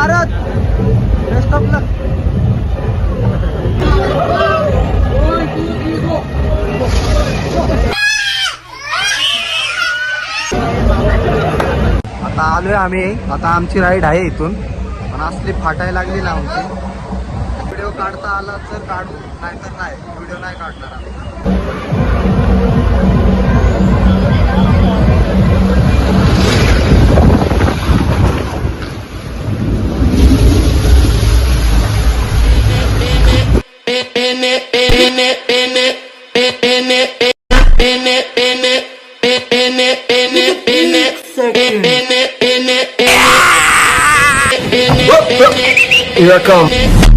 Bharat best of लक. आता आलोय आम्ही. आता आमची राईड आहे इथून, पण असली फाटायला लागली ना आमची. व्हिडिओ काढता आला तर काढू, नाहीतर नाही. व्हिडिओ नाही काढणार आम्ही. Here I come.